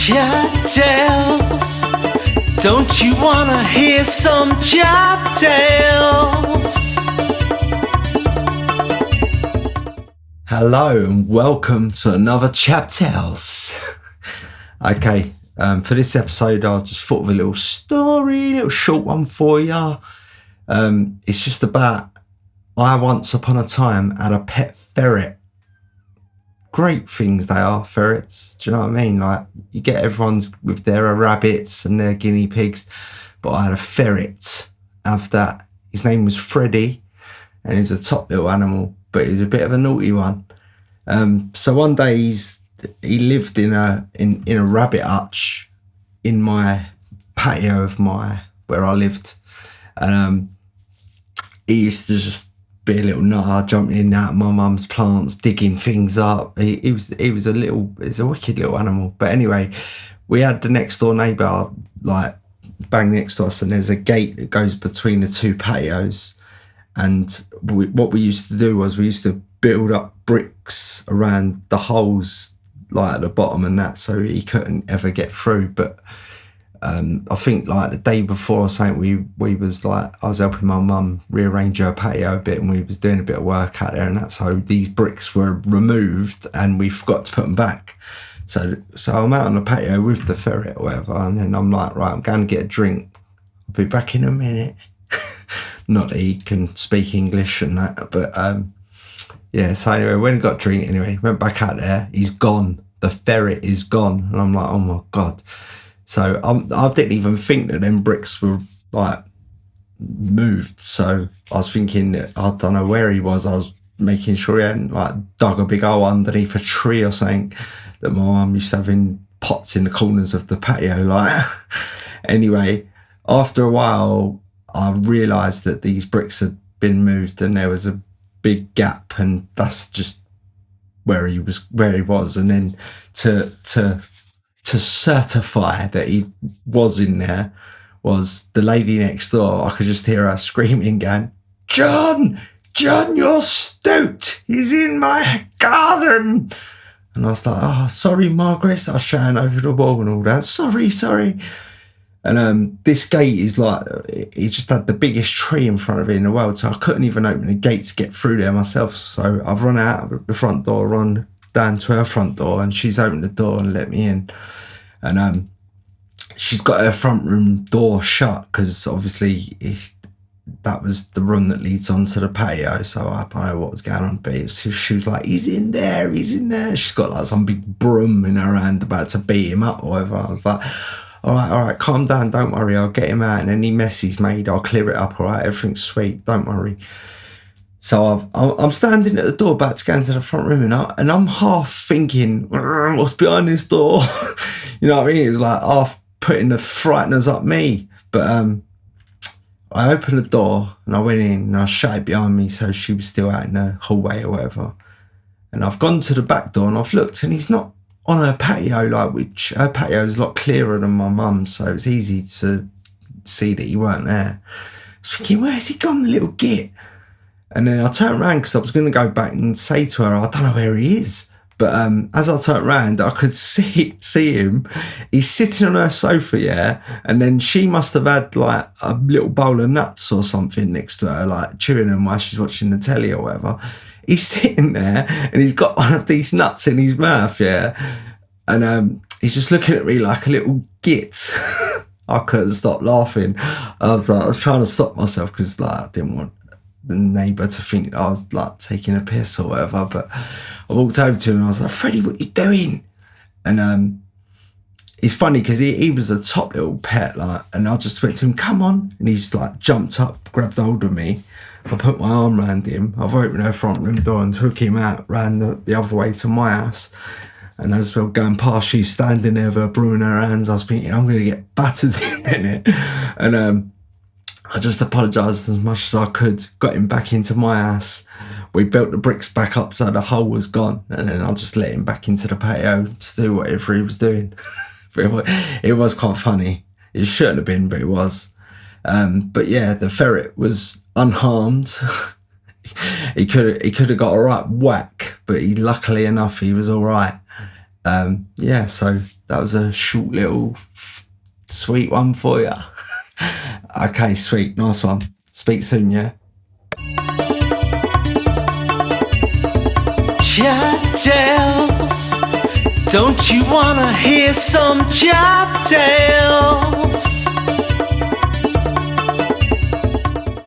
Chap tales. Don't you wanna hear some chap tales? Hello and welcome to another Chap Tales. Okay, for this episode I just thought of a little story, little short one for you. It's just about, I once upon a time had a pet ferret. Great things they are, ferrets. Do you know what I mean? Like, you get everyone's with their rabbits and their guinea pigs, but I had a ferret of that. His name was Freddie, and he was a top little animal, but he was a bit of a naughty one. So one day he lived in a rabbit hutch in my patio of where I lived, and he used to just be a little nutter, jumping in and out of my mum's plants, digging things up. He was a wicked little animal. But anyway, we had the next door neighbour like bang next to us, and there's a gate that goes between the two patios. And what we used to do was we used to build up bricks around the holes, like at the bottom and that, so he couldn't ever get through. But I think like the day before or something, we was like, I was helping my mum rearrange her patio a bit, and we was doing a bit of work out there, and that's how these bricks were removed, and we forgot to put them back. So I'm out on the patio with the ferret or whatever, and then I'm like, right, I'm going to get a drink. I'll be back in a minute. Not that he can speak English and that, but yeah. So anyway, when he got a drink, anyway, went back out there. He's gone. The ferret is gone, and I'm like, oh my God. So I didn't even think that them bricks were like moved. So I was thinking, I don't know where he was. I was making sure he hadn't like dug a big hole underneath a tree or something that my mum used to have in pots in the corners of the patio. Like, anyway, after a while, I realised that these bricks had been moved, and there was a big gap, and that's just where he was. And then to certify that he was in there was the lady next door. I could just hear her screaming, going, John, you're stooped. He's in my garden. And I was like, oh, sorry, Margaret. I was shouting over the wall and all that. Sorry. And this gate is like, he just had the biggest tree in front of it in the world, so I couldn't even open the gate to get through there myself. So I've run out of the front door, run down to her front door, and she's opened the door and let me in. And she's got her front room door shut, because obviously that was the room that leads onto the patio. So I don't know what was going on, but she was like, he's in there. She's got like some big broom in her hand about to beat him up or whatever. I was like, all right, calm down, don't worry, I'll get him out, and any mess he's made, I'll clear it up, all right, everything's sweet, don't worry. So I'm standing at the door about to go into the front room, and I'm half thinking, what's behind this door? You know what I mean? It's like half putting the frighteners up me. But I opened the door and I went in and I shut it behind me, so she was still out in the hallway or whatever. And I've gone to the back door and I've looked, and he's not on her patio, like, which her patio is a lot clearer than my mum's, so it's easy to see that he weren't there. I was thinking, where's he gone, the little git? And then I turned around because I was going to go back and say to her, I don't know where he is. But as I turned around, I could see him. He's sitting on her sofa, yeah, and then she must have had like a little bowl of nuts or something next to her, like chewing them while she's watching the telly or whatever. He's sitting there and he's got one of these nuts in his mouth, yeah, and he's just looking at me like a little git. I couldn't stop laughing. I was trying to stop myself because like I didn't want the neighbour to think I was like taking a piss or whatever. But I walked over to him and I was like, Freddie, what are you doing? And it's funny because he was a top little pet, like, and I just went to him, come on, and he's like jumped up, grabbed hold of me. I put my arm around him. I've opened her front room door and took him out, ran the other way to my house. And as we were going past, she's standing there with her broom in her hands. I was thinking, I'm going to get battered in a minute. And I just apologised as much as I could, got him back into my house. We built the bricks back up so the hole was gone. And then I just let him back into the patio to do whatever he was doing. It was quite funny. It shouldn't have been, but it was. But yeah, the ferret was unharmed. He could have got a right whack, but luckily enough, he was all right. Yeah, so that was a short little sweet one for you. Okay, sweet, nice one. Speak soon, yeah. Chat tales. Don't you wanna hear some chat tales?